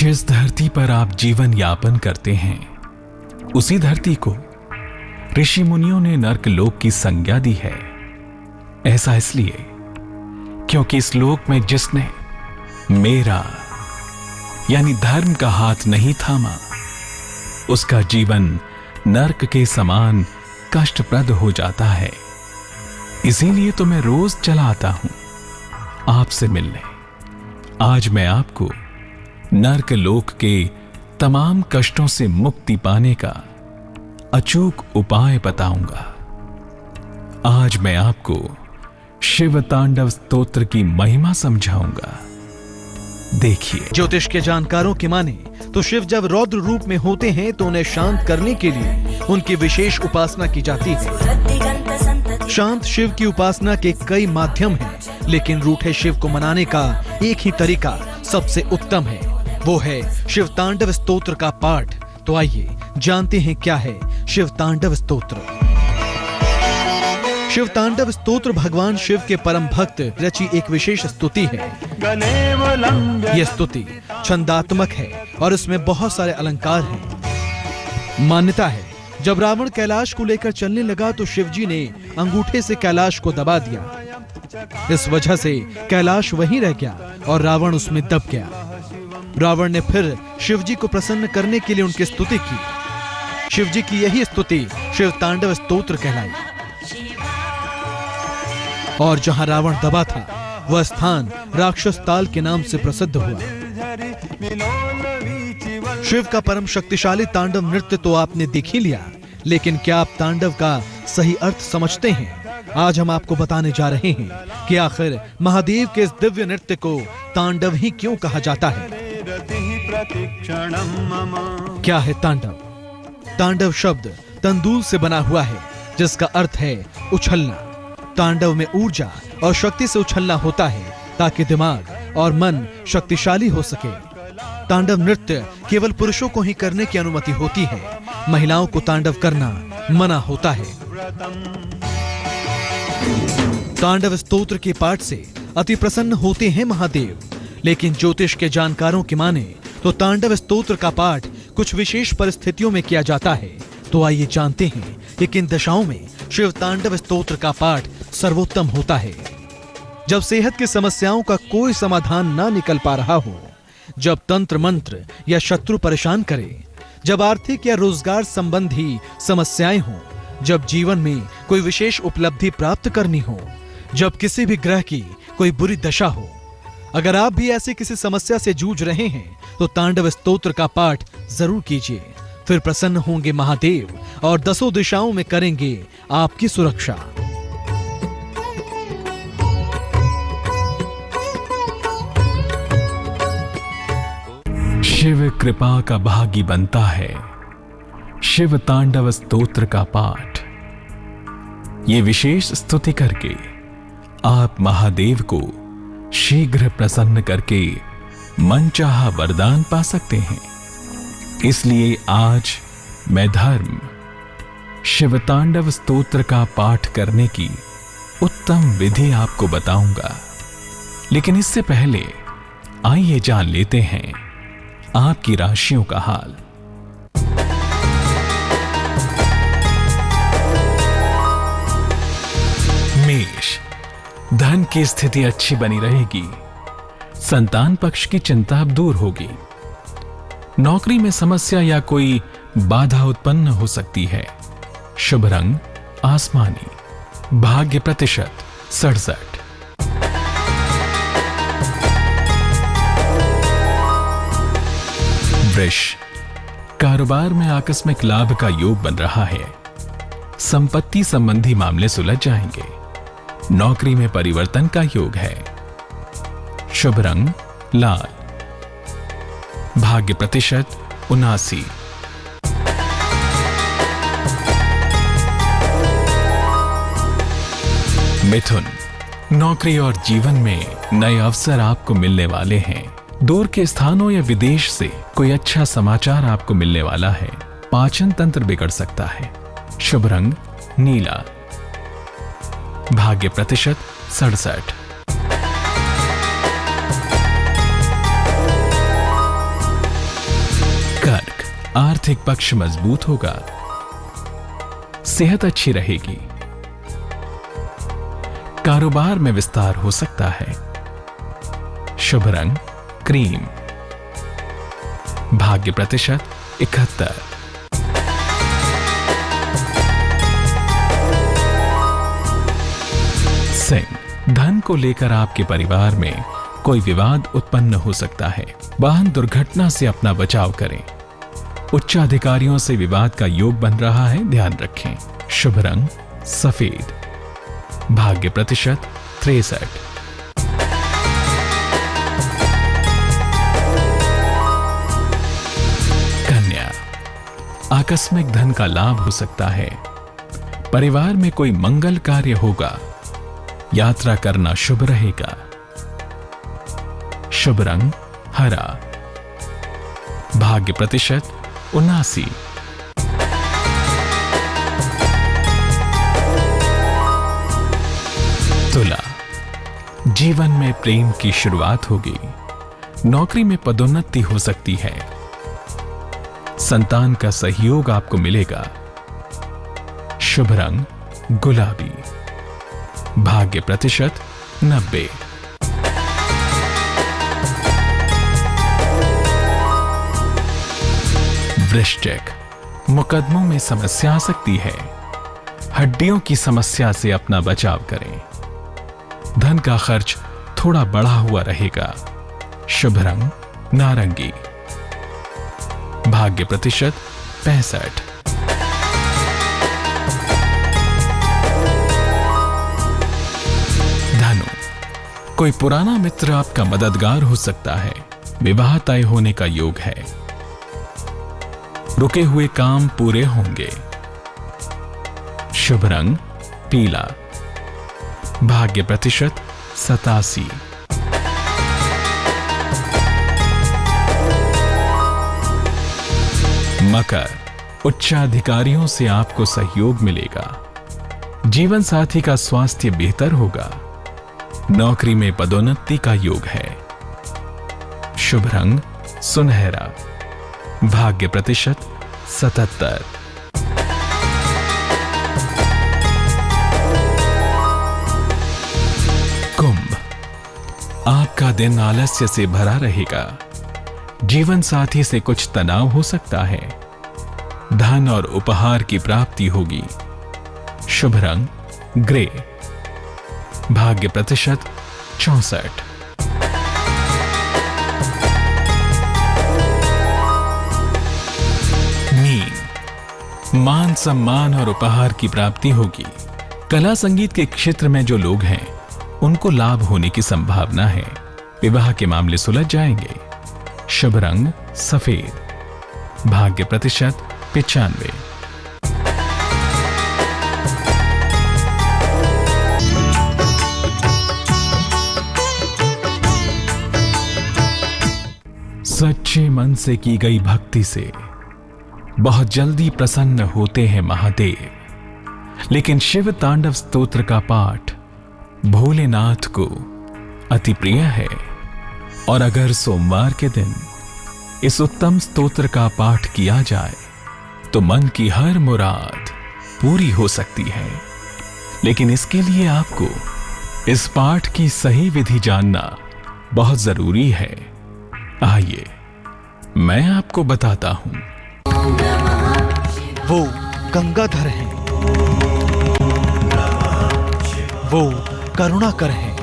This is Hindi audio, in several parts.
जिस धरती पर आप जीवन यापन करते हैं, उसी धरती को ऋषि मुनियों ने नर्क लोक की संज्ञा दी है। ऐसा इसलिए क्योंकि इस लोक में जिसने मेरा यानी धर्म का हाथ नहीं थामा, उसका जीवन नर्क के समान कष्टप्रद हो जाता है। इसीलिए तो मैं रोज चला आता हूं आपसे मिलने। आज मैं आपको नर्क लोक के तमाम कष्टों से मुक्ति पाने का अचूक उपाय बताऊंगा। आज मैं आपको शिव तांडव स्तोत्र की महिमा समझाऊंगा। देखिए, ज्योतिष के जानकारों की माने तो शिव जब रौद्र रूप में होते हैं तो उन्हें शांत करने के लिए उनकी विशेष उपासना की जाती है। शांत शिव की उपासना के कई माध्यम हैं, लेकिन रूठे शिव को मनाने का एक ही तरीका सबसे उत्तम है, वो है शिव तांडव स्तोत्र का पाठ। तो आइए जानते हैं क्या है शिव तांडव स्तोत्र। शिव तांडव स्तोत्र भगवान शिव के परम भक्त रची एक विशेष स्तुति है। यह स्तुति छंदात्मक है और इसमें बहुत सारे अलंकार हैं। मान्यता है जब रावण कैलाश को लेकर चलने लगा तो शिवजी ने अंगूठे से कैलाश को दबा दिया। इस वजह से कैलाश वहीं रह गया और रावण उसमें दब गया। रावण ने फिर शिवजी को प्रसन्न करने के लिए उनकी स्तुति की। शिवजी की यही स्तुति शिव तांडव स्तोत्र कहलाई। और जहां रावण दबा था वह स्थान राक्षस ताल के नाम से प्रसिद्ध हुआ। शिव का परम शक्तिशाली तांडव नृत्य तो आपने देख ही लिया, लेकिन क्या आप तांडव का सही अर्थ समझते हैं? आज हम आपको बताने जा रहे हैं कि आखिर महादेव के इस दिव्य नृत्य को तांडव ही क्यों कहा जाता है। क्या है तांडव? तांडव शब्द तंदूल से बना हुआ है, जिसका अर्थ है उछलना। तांडव में ऊर्जा और शक्ति से उछलना होता है ताकि दिमाग और मन शक्तिशाली हो सके। तांडव नृत्य केवल पुरुषों को ही करने की अनुमति होती है, महिलाओं को तांडव करना मना होता है। तांडव स्तोत्र के पाठ से अति प्रसन्न होते हैं महादेव, लेकिन ज्योतिष के जानकारों की माने तो तांडव स्तोत्र का पाठ कुछ विशेष परिस्थितियों में किया जाता है। तो आइए जानते हैं कि किन दशाओं में शिव तांडव स्तोत्र का पाठ सर्वोत्तम होता है। जब सेहत की समस्याओं का कोई समाधान ना निकल पा रहा हो, जब तंत्र मंत्र या शत्रु परेशान करे, जब आर्थिक या रोजगार संबंधी समस्याएं हों, जब जीवन में कोई विशेष उपलब्धि प्राप्त करनी हो, जब किसी भी ग्रह की कोई बुरी दशा हो, अगर आप भी ऐसी किसी समस्या से जूझ रहे हैं तो तांडव स्तोत्र का पाठ जरूर कीजिए। फिर प्रसन्न होंगे महादेव और दसों दिशाओं में करेंगे आपकी सुरक्षा। शिव कृपा का भागी बनता है शिव तांडव स्तोत्र का पाठ। ये विशेष स्तुति करके आप महादेव को शीघ्र प्रसन्न करके मनचाहा वरदान पा सकते हैं। इसलिए आज मैं धर्म शिव तांडव स्तोत्र का पाठ करने की उत्तम विधि आपको बताऊंगा। लेकिन इससे पहले आइए जान लेते हैं आपकी राशियों का हाल। मेष, धन की स्थिति अच्छी बनी रहेगी। संतान पक्ष की चिंता अब दूर होगी। नौकरी में समस्या या कोई बाधा उत्पन्न हो सकती है। शुभ रंग आसमानी। भाग्य प्रतिशत 67। वृष, कारोबार में आकस्मिक लाभ का योग बन रहा है। संपत्ति संबंधी मामले सुलझ जाएंगे। नौकरी में परिवर्तन का योग है। शुभ रंग लाल। भाग्य प्रतिशत 79। मिथुन, नौकरी और जीवन में नए अवसर आपको मिलने वाले हैं। दूर के स्थानों या विदेश से कोई अच्छा समाचार आपको मिलने वाला है। पाचन तंत्र बिगड़ सकता है। शुभ रंग नीला। भाग्य प्रतिशत 67। आर्थिक पक्ष मजबूत होगा, सेहत अच्छी रहेगी, कारोबार में विस्तार हो सकता है। शुभ रंग क्रीम। भाग्य प्रतिशत 71। सिंह, धन को लेकर आपके परिवार में कोई विवाद उत्पन्न हो सकता है। वाहन दुर्घटना से अपना बचाव करें। उच्च अधिकारियों से विवाद का योग बन रहा है, ध्यान रखें। शुभ रंग सफेद। भाग्य प्रतिशत 63। कन्या, आकस्मिक धन का लाभ हो सकता है। परिवार में कोई मंगल कार्य होगा। यात्रा करना शुभ रहेगा। शुभ रंग हरा। भाग्य प्रतिशत 79। तुला, जीवन में प्रेम की शुरुआत होगी। नौकरी में पदोन्नति हो सकती है। संतान का सहयोग आपको मिलेगा। शुभ रंग गुलाबी। भाग्य प्रतिशत 90। वृश्चिक, मुकदमों में समस्या आ सकती है। हड्डियों की समस्या से अपना बचाव करें। धन का खर्च थोड़ा बढ़ा हुआ रहेगा। शुभ रंग नारंगी। भाग्य प्रतिशत 65। धनु, कोई पुराना मित्र आपका मददगार हो सकता है। विवाह तय होने का योग है। रुके हुए काम पूरे होंगे। शुभ रंग पीला। भाग्य प्रतिशत 87। मकर, उच्चाधिकारियों से आपको सहयोग मिलेगा। जीवन साथी का स्वास्थ्य बेहतर होगा। नौकरी में पदोन्नति का योग है। शुभ रंग सुनहरा। भाग्य प्रतिशत 77। कुंभ, आपका दिन आलस्य से भरा रहेगा। जीवन साथी से कुछ तनाव हो सकता है। धन और उपहार की प्राप्ति होगी। शुभ रंग ग्रे। भाग्य प्रतिशत 64। मीन, मान सम्मान और उपहार की प्राप्ति होगी। कला संगीत के क्षेत्र में जो लोग हैं उनको लाभ होने की संभावना है। विवाह के मामले सुलझ जाएंगे। शुभ रंग सफेद। भाग्य प्रतिशत 95। सच्चे मन से की गई भक्ति से बहुत जल्दी प्रसन्न होते हैं महादेव। लेकिन शिव तांडव स्तोत्र का पाठ भोलेनाथ को अति प्रिय है। और अगर सोमवार के दिन इस उत्तम स्तोत्र का पाठ किया जाए तो मन की हर मुराद पूरी हो सकती है। लेकिन इसके लिए आपको इस पाठ की सही विधि जानना बहुत जरूरी है। आइए मैं आपको बताता हूं। वो गंगाधर हैं, वो करुणाकर हैं,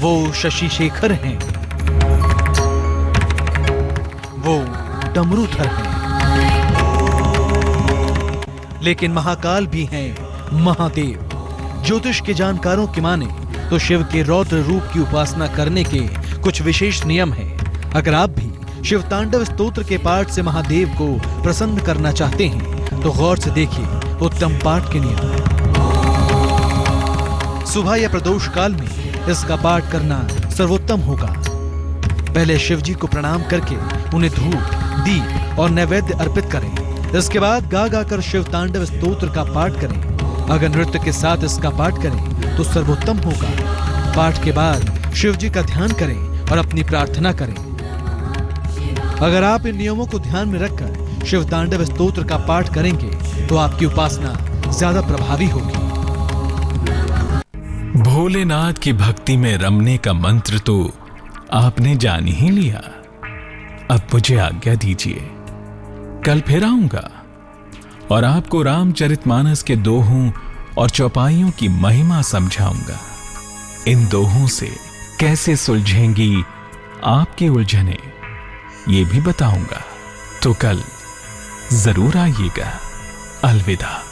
वो शशि शेखर हैं, वो डमरूधर हैं। लेकिन महाकाल भी हैं महादेव। ज्योतिष के जानकारों की माने तो शिव के रौद्र रूप की उपासना करने के कुछ विशेष नियम हैं। अगर आप भी शिव तांडव स्तोत्र के पाठ से महादेव को प्रसन्न करना चाहते हैं तो गौर से देखिए उत्तम पाठ के नियम। सुबह या प्रदोष काल में इसका पाठ करना सर्वोत्तम होगा। पहले शिव जी को प्रणाम करके उन्हें धूप, दीप और नैवेद्य अर्पित करें। इसके बाद गा गाकर शिव तांडव स्तोत्र का पाठ करें। अगर नृत्य के साथ इसका पाठ करें तो सर्वोत्तम होगा। पाठ के बाद शिव जी का ध्यान करें और अपनी प्रार्थना करें। अगर आप इन नियमों को ध्यान में रखकर शिव तांडव स्तोत्र का पाठ करेंगे तो आपकी उपासना ज्यादा प्रभावी होगी। भोलेनाथ की भक्ति में रमने का मंत्र तो आपने जान ही लिया। अब मुझे आज्ञा दीजिए, कल फिर आऊंगा और आपको रामचरितमानस के दोहों और चौपाइयों की महिमा समझाऊंगा। इन दोहों से कैसे सुलझेंगी आपकी उलझने, ये भी बताऊंगा। तो कल जरूर आइएगा। अलविदा।